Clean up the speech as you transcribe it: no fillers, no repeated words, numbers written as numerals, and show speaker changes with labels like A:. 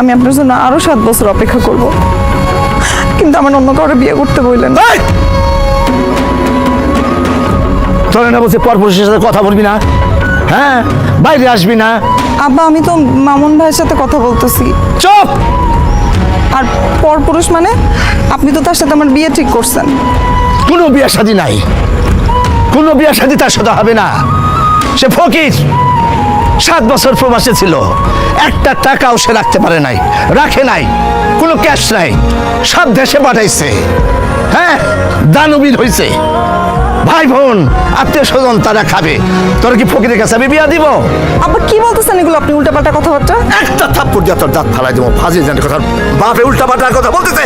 A: আমি আপনার জন্য আরো 7 বছর অপেক্ষা করব, কিন্তু আমার অন্য কাউকে বিয়ে করতে বললেন।
B: তোর না বলছে পরপুরুষের সাথে কথা বলবি না, হ্যাঁ বাইরে আসবি না।
A: আব্বা আমি তো মামুন ভাইয়ের সাথে কথা বলতেছি।
B: চুপ!
A: আর পরপুরুষ মানে আপনি তো তার সাথে আমার বিয়ে ঠিক করছেন।
B: কোনো বিয়ে শাদী নাই, কোনো বিয়ে শাদী তার সাথে হবে না। সে ফকির, 7 বছর প্রবাসে ছিল, একটা টাকাও সে রাখতে পারে নাই, রাখে নাই, কোনো ক্যাশ নাই, সব দেশে পাঠাইছে। হ্যাঁ দানবীর হয়েছে, ভাই বোন আত্মীয় স্বজন তারা খাবে, তোর কি ফকিরের কাছে আমি বিয়া দিব?
A: আব্বা কি বলতেছেন এগুলো আপনি, উল্টাপাল্টা কথাবার্তা।
B: একটা থাপ্পড় দিয়ে তোর দাঁত ফালাই দেবো, ফাজিল জানি কথা, বাপে উল্টা পাল্টা কথা বলতেছে।